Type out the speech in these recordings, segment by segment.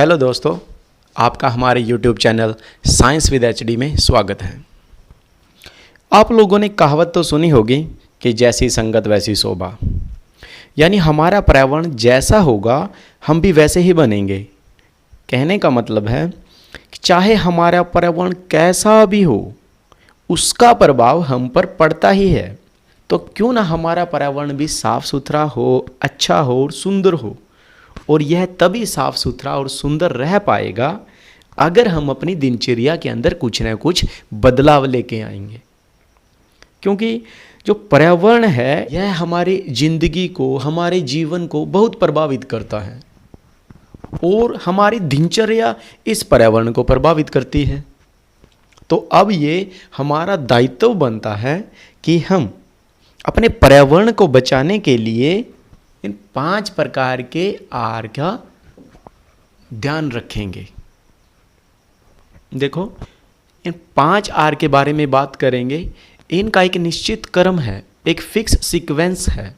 Hello दोस्तों, आपका हमारे YouTube channel science with HD में स्वागत है। आप लोगों ने कहावत तो सुनी होगी कि जैसी संगत वैसी शोभा, यानी हमारा पर्यावरण जैसा होगा हम भी वैसे ही बनेंगे। कहने का मतलब है कि चाहे हमारा पर्यावरण कैसा भी हो, उसका प्रभाव हम पर पड़ता ही है। तो क्यों ना हमारा पर्यावरण भी साफ सुथरा हो, अच्छा हो और सुंदर हो। और यह तभी साफ सुथरा और सुंदर रह पाएगा अगर हम अपनी दिनचर्या के अंदर कुछ ना कुछ बदलाव लेके आएंगे। क्योंकि जो पर्यावरण है यह हमारी जिंदगी को, हमारे जीवन को बहुत प्रभावित करता है और हमारी दिनचर्या इस पर्यावरण को प्रभावित करती है। तो अब ये हमारा दायित्व बनता है कि हम अपने पर्यावरण को बचाने के लिए इन 5 प्रकार के आहार का ध्यान रखेंगे। देखो, इन 5 आहार के बारे में बात करेंगे। इनका एक निश्चित क्रम है, एक फिक्स सीक्वेंस है।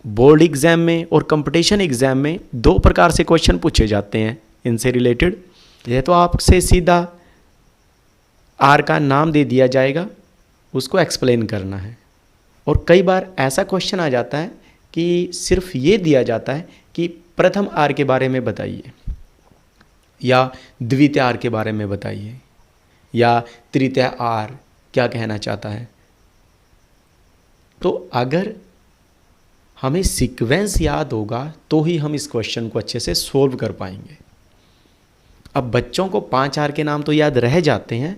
बोर्ड एग्जाम में और कंपटीशन एग्जाम में 2 प्रकार से क्वेश्चन पूछे जाते हैं इनसे रिलेटेड। यह तो आपसे सीधा आहार का नाम दे दिया जाएगा, उसको एक्सप्लेन करना है। और कई बार ऐसा क्वेश्चन आ जाता है कि सिर्फ ये दिया जाता है कि प्रथम आहार के बारे में बताइए, या द्वितीय आहार के बारे में बताइए, या तृतीय आहार क्या कहना चाहता है। तो अगर हमें सीक्वेंस याद होगा तो ही हम इस क्वेश्चन को अच्छे से सोल्व कर पाएंगे। अब बच्चों को 5 आहार के नाम तो याद रह जाते हैं,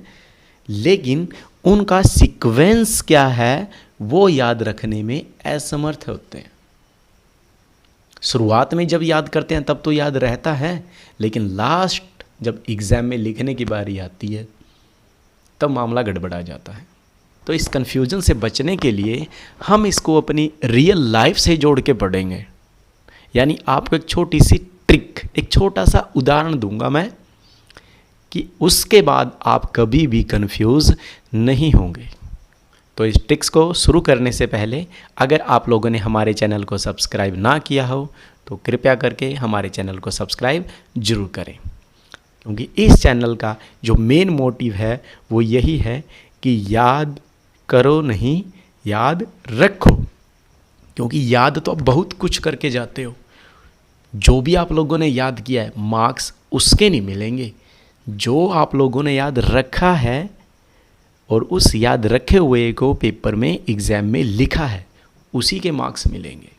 लेकिन उनका सीक्वेंस क्या है वो याद रखने में असमर्थ होते हैं। शुरुआत में जब याद करते हैं तब तो याद रहता है, लेकिन लास्ट जब एग्ज़ाम में लिखने की बारी आती है तब मामला गड़बड़ा जाता है। तो इस कन्फ्यूज़न से बचने के लिए हम इसको अपनी रियल लाइफ से जोड़ के पढ़ेंगे। यानी आपको एक छोटी सी ट्रिक, एक छोटा सा उदाहरण दूंगा मैं, कि उसके बाद आप कभी भी कन्फ्यूज़ नहीं होंगे। तो इस ट्रिक्स को शुरू करने से पहले अगर आप लोगों ने हमारे चैनल को सब्सक्राइब ना किया हो तो कृपया करके हमारे चैनल को सब्सक्राइब जरूर करें। क्योंकि इस चैनल का जो मेन मोटिव है वो यही है कि याद करो नहीं, याद रखो। क्योंकि याद तो आप बहुत कुछ करके जाते हो, जो भी आप लोगों ने याद किया है मार्क्स उसके नहीं मिलेंगे। जो आप लोगों ने याद रखा है और उस याद रखे हुए को पेपर में एग्ज़ाम में लिखा है उसी के मार्क्स मिलेंगे।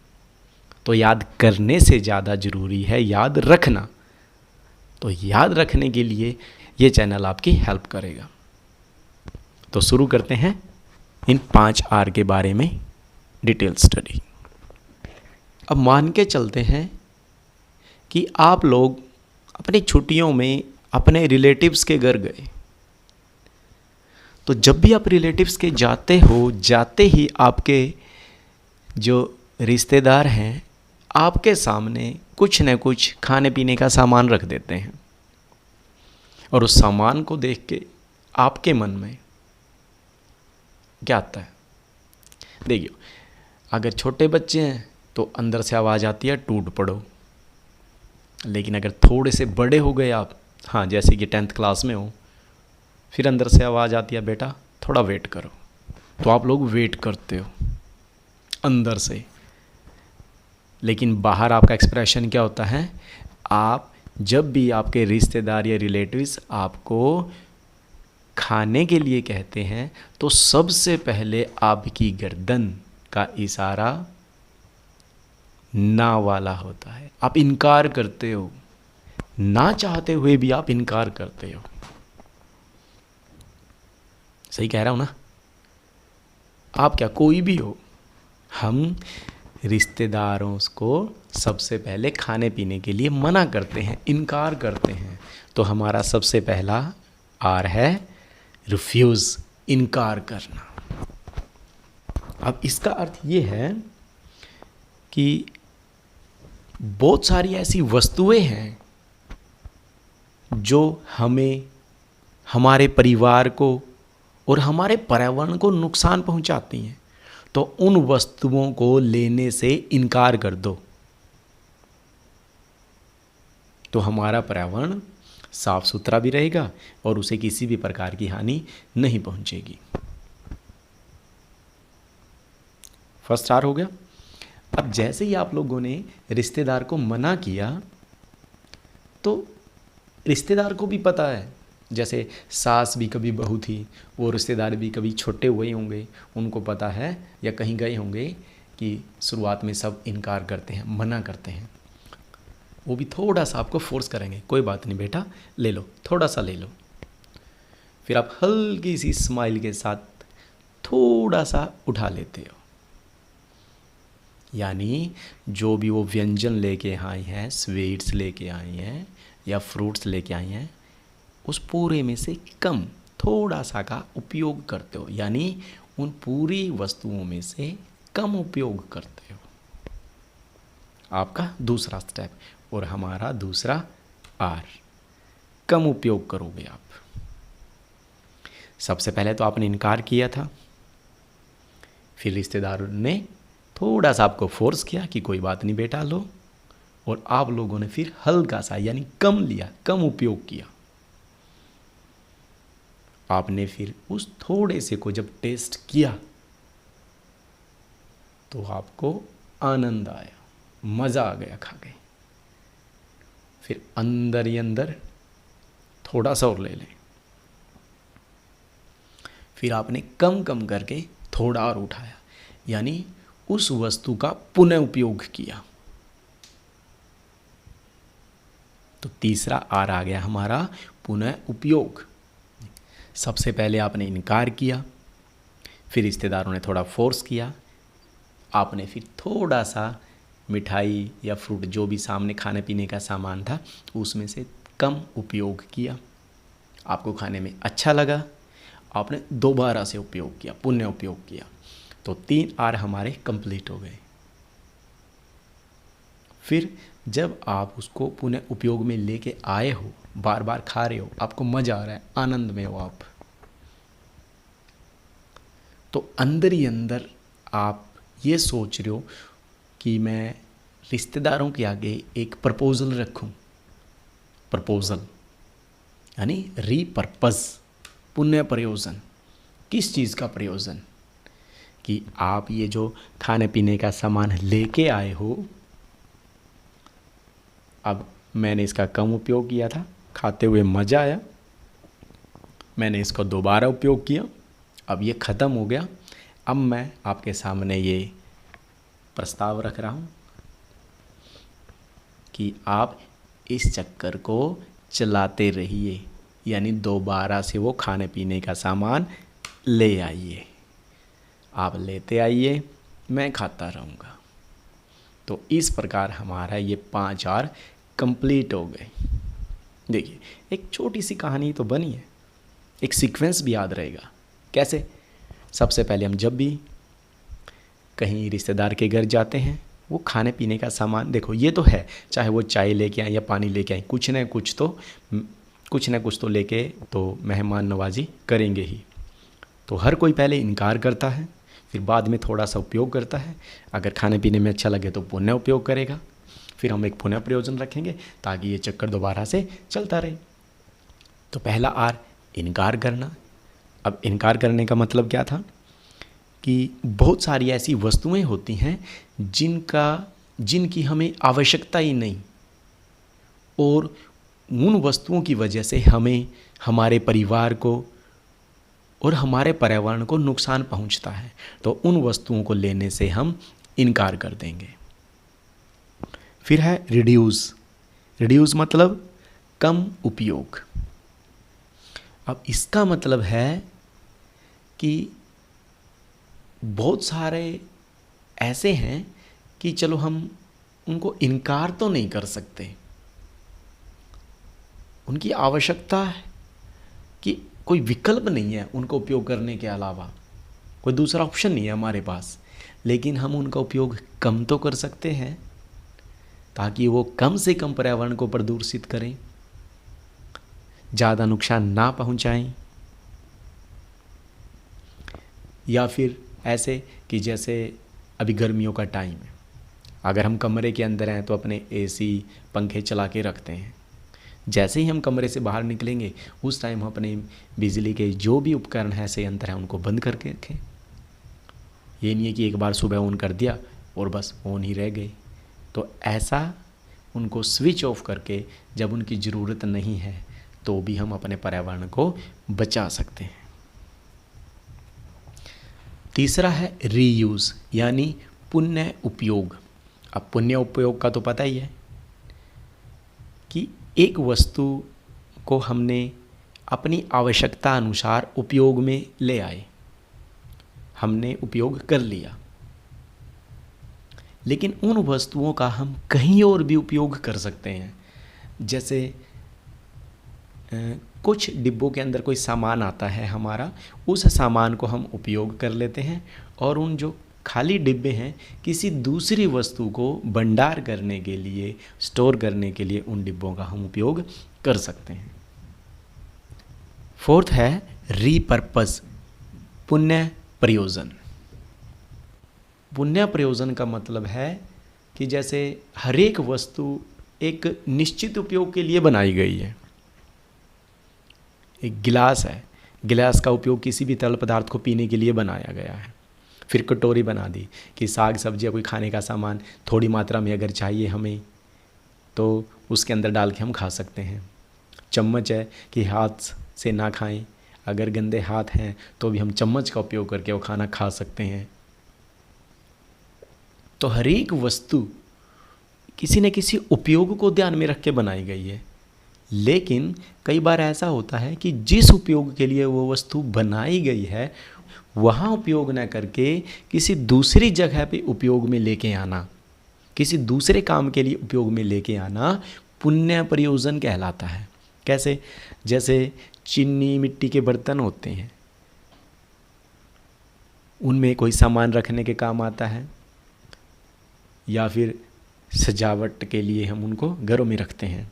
तो याद करने से ज़्यादा ज़रूरी है याद रखना। तो याद रखने के लिए ये चैनल आपकी हेल्प करेगा। तो शुरू करते हैं इन 5 आहार के बारे में डिटेल स्टडी। अब मान के चलते हैं कि आप लोग अपनी छुट्टियों में अपने रिलेटिव्स के घर गए। तो जब भी आप रिलेटिव्स के जाते हो, जाते ही आपके जो रिश्तेदार हैं आपके सामने कुछ न कुछ खाने पीने का सामान रख देते हैं। और उस सामान को देख के आपके मन में क्या आता है? देखिए, अगर छोटे बच्चे हैं तो अंदर से आवाज़ आती है टूट पड़ो। लेकिन अगर थोड़े से बड़े हो गए आप, हाँ जैसे कि 10th क्लास में हो, फिर अंदर से आवाज़ आती है बेटा थोड़ा वेट करो। तो आप लोग वेट करते हो अंदर से, लेकिन बाहर आपका एक्सप्रेशन क्या होता है? आप जब भी आपके रिश्तेदार या रिलेटिव्स आपको खाने के लिए कहते हैं तो सबसे पहले आपकी गर्दन का इशारा ना वाला होता है। आप इनकार करते हो, ना चाहते हुए भी आप इनकार करते हो। सही कह रहा हूँ ना? आप क्या, कोई भी हो, हम रिश्तेदारों को सबसे पहले खाने पीने के लिए मना करते हैं, इनकार करते हैं। तो हमारा सबसे पहला आहार है रिफ्यूज़, इनकार करना। अब इसका अर्थ ये है कि बहुत सारी ऐसी वस्तुएं हैं जो हमें, हमारे परिवार को और हमारे पर्यावरण को नुकसान पहुंचाती हैं। तो उन वस्तुओं को लेने से इनकार कर दो। तो हमारा पर्यावरण साफ सुथरा भी रहेगा और उसे किसी भी प्रकार की हानि नहीं पहुंचेगी। फर्स्ट आर हो गया। अब जैसे ही आप लोगों ने रिश्तेदार को मना किया तो रिश्तेदार को भी पता है, जैसे सास भी कभी बहू थी, वो रिश्तेदार भी कभी छोटे हुए होंगे, उनको पता है या कहीं गए होंगे कि शुरुआत में सब इनकार करते हैं, मना करते हैं। वो भी थोड़ा सा आपको फोर्स करेंगे, कोई बात नहीं बेटा ले लो, थोड़ा सा ले लो। फिर आप हल्की सी स्माइल के साथ थोड़ा सा उठा लेते हो। यानी जो भी वो व्यंजन लेके आए हैं, स्वीट्स लेके आए हैं या फ्रूट्स लेके आए हैं, उस पूरे में से कम थोड़ा सा का उपयोग करते हो, यानी उन पूरी वस्तुओं में से कम उपयोग करते हो। आपका दूसरा स्टेप और हमारा दूसरा आर, कम उपयोग करोगे आप। सबसे पहले तो आपने इनकार किया था, फिर रिश्तेदारों ने थोड़ा सा आपको फोर्स किया कि कोई बात नहीं बेटा लो, और आप लोगों ने फिर हल्का सा यानी कम लिया, कम उपयोग किया। आपने फिर उस थोड़े से को जब टेस्ट किया तो आपको आनंद आया, मज़ा आ गया खा के। फिर अंदर ही अंदर थोड़ा सा और ले लें। फिर आपने कम कम करके थोड़ा और उठाया, यानी उस वस्तु का पुनः उपयोग किया। तो तीसरा आर आ गया हमारा पुनः उपयोग। सबसे पहले आपने इनकार किया, फिर रिश्तेदारों ने थोड़ा फोर्स किया, आपने फिर थोड़ा सा मिठाई या फ्रूट जो भी सामने खाने पीने का सामान था उसमें से कम उपयोग किया, आपको खाने में अच्छा लगा, आपने दोबारा से उपयोग किया, पुनः उपयोग किया। तो 3 आर हमारे कंप्लीट हो गए। फिर जब आप उसको पुनः उपयोग में लेके आए हो, बार बार खा रहे हो, आपको मज़ा आ रहा है, आनंद में हो आप, तो अंदर ही अंदर आप ये सोच रहे हो कि मैं रिश्तेदारों के आगे एक प्रपोजल रखूं। प्रपोजल यानी रीपर्पज़, पुनः प्रयोजन। किस चीज़ का प्रयोजन? कि आप ये जो खाने पीने का सामान लेके आए हो, अब मैंने इसका कम उपयोग किया था, खाते हुए मज़ा आया, मैंने इसको दोबारा उपयोग किया, अब ये ख़त्म हो गया। अब मैं आपके सामने ये प्रस्ताव रख रहा हूँ कि आप इस चक्कर को चलाते रहिए, यानी दोबारा से वो खाने पीने का सामान ले आइए, आप लेते आइए, मैं खाता रहूँगा। तो इस प्रकार हमारा ये 5 आर कंप्लीट हो गए। देखिए एक छोटी सी कहानी तो बनी है, एक सीक्वेंस भी याद रहेगा। कैसे? सबसे पहले हम जब भी कहीं रिश्तेदार के घर जाते हैं, वो खाने पीने का सामान, देखो ये तो है, चाहे वो चाय लेके आए या पानी लेके आए, कुछ न कुछ तो लेके तो मेहमान नवाजी करेंगे ही। तो हर कोई पहले इनकार करता है, फिर बाद में थोड़ा सा उपयोग करता है, अगर खाने पीने में अच्छा लगे तो पुनः उपयोग करेगा, फिर हम एक पुनः प्रयोजन रखेंगे ताकि ये चक्कर दोबारा से चलता रहे। तो पहला आर इनकार करना। अब इनकार करने का मतलब क्या था कि बहुत सारी ऐसी वस्तुएं होती हैं जिनकी हमें आवश्यकता ही नहीं, और उन वस्तुओं की वजह से हमें, हमारे परिवार को और हमारे पर्यावरण को नुकसान पहुंचता है, तो उन वस्तुओं को लेने से हम इनकार कर देंगे। फिर है रिड्यूस। रिड्यूस मतलब कम उपयोग। अब इसका मतलब है कि बहुत सारे ऐसे हैं कि चलो हम उनको इनकार तो नहीं कर सकते, उनकी आवश्यकता है कि कोई विकल्प नहीं है उनको उपयोग करने के अलावा, कोई दूसरा ऑप्शन नहीं है हमारे पास, लेकिन हम उनका उपयोग कम तो कर सकते हैं ताकि वो कम से कम पर्यावरण को प्रदूषित करें, ज़्यादा नुकसान ना पहुंचाएं। या फिर ऐसे कि जैसे अभी गर्मियों का टाइम है, अगर हम कमरे के अंदर हैं तो अपने एसी पंखे चला के रखते हैं, जैसे ही हम कमरे से बाहर निकलेंगे उस टाइम हम अपने बिजली के जो भी उपकरण हैं संयंत्र हैं उनको बंद करके रखें। ये नहीं है कि एक बार सुबह ऑन कर दिया और बस ऑन ही रह गए। तो ऐसा उनको स्विच ऑफ करके जब उनकी ज़रूरत नहीं है तो भी हम अपने पर्यावरण को बचा सकते हैं। तीसरा है रीयूज़ यानी पुनः उपयोग। अब पुनः उपयोग का तो पता ही है कि एक वस्तु को हमने अपनी आवश्यकता अनुसार उपयोग में ले आए, हमने उपयोग कर लिया, लेकिन उन वस्तुओं का हम कहीं और भी उपयोग कर सकते हैं। जैसे कुछ डिब्बों के अंदर कोई सामान आता है हमारा, उस सामान को हम उपयोग कर लेते हैं और उन जो खाली डिब्बे हैं किसी दूसरी वस्तु को भंडार करने के लिए, स्टोर करने के लिए उन डिब्बों का हम उपयोग कर सकते हैं। फोर्थ है रीपर्पस, पुनः प्रयोजन। पुनः प्रयोजन का मतलब है कि जैसे हर एक वस्तु एक निश्चित उपयोग के लिए बनाई गई है। एक गिलास है, गिलास का उपयोग किसी भी तरल पदार्थ को पीने के लिए बनाया गया है। फिर कटोरी बना दी कि साग सब्जी या कोई खाने का सामान थोड़ी मात्रा में अगर चाहिए हमें तो उसके अंदर डाल के हम खा सकते हैं। चम्मच है कि हाथ से ना खाएं, अगर गंदे हाथ हैं तो भी हम चम्मच का उपयोग करके वो खाना खा सकते हैं। तो हर एक वस्तु किसी न किसी उपयोग को ध्यान में रख के बनाई गई है, लेकिन कई बार ऐसा होता है कि जिस उपयोग के लिए वो वस्तु बनाई गई है वहाँ उपयोग न करके किसी दूसरी जगह पे उपयोग में लेके आना, किसी दूसरे काम के लिए उपयोग में लेके आना पुनः प्रयोजन कहलाता है। कैसे? जैसे चीनी मिट्टी के बर्तन होते हैं, उनमें कोई सामान रखने के काम आता है या फिर सजावट के लिए हम उनको घरों में रखते हैं।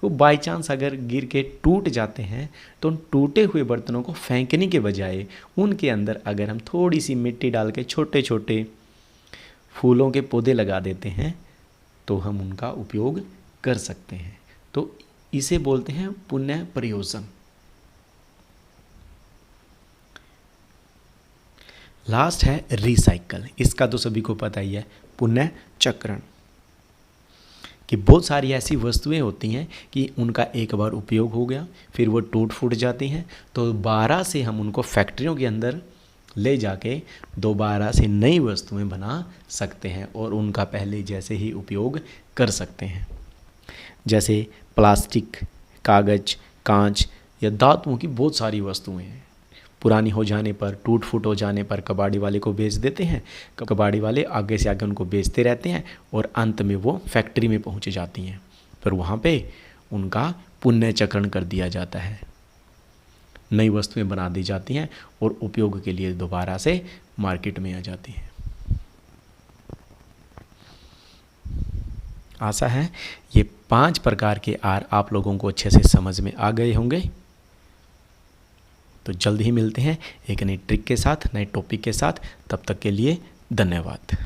वो बाय चांस अगर गिर के टूट जाते हैं तो उन टूटे हुए बर्तनों को फेंकने के बजाय उनके अंदर अगर हम थोड़ी सी मिट्टी डाल के छोटे छोटे फूलों के पौधे लगा देते हैं तो हम उनका उपयोग कर सकते हैं। तो इसे बोलते हैं पुनः प्रयोजन। लास्ट है रिसाइकल। इसका तो सभी को पता ही है, पुनः चक्रण। कि बहुत सारी ऐसी वस्तुएं होती हैं कि उनका एक बार उपयोग हो गया, फिर वो टूट फूट जाती हैं, तो दोबारा से हम उनको फैक्ट्रियों के अंदर ले जाके दोबारा से नई वस्तुएं बना सकते हैं और उनका पहले जैसे ही उपयोग कर सकते हैं। जैसे प्लास्टिक, कागज़, कांच या धातुओं की बहुत सारी वस्तुएं हैं, पुरानी हो जाने पर, टूट फूट हो जाने पर कबाड़ी वाले को बेच देते हैं। कबाड़ी वाले आगे से आगे उनको बेचते रहते हैं और अंत में वो फैक्ट्री में पहुंच जाती हैं, पर वहाँ पे उनका पुनः चक्रण कर दिया जाता है, नई वस्तुएं बना दी जाती हैं और उपयोग के लिए दोबारा से मार्केट में आ जाती हैं। आशा है ये 5 प्रकार के आर आप लोगों को अच्छे से समझ में आ गए होंगे। तो जल्द ही मिलते हैं एक नई ट्रिक के साथ, नए टॉपिक के साथ। तब तक के लिए धन्यवाद।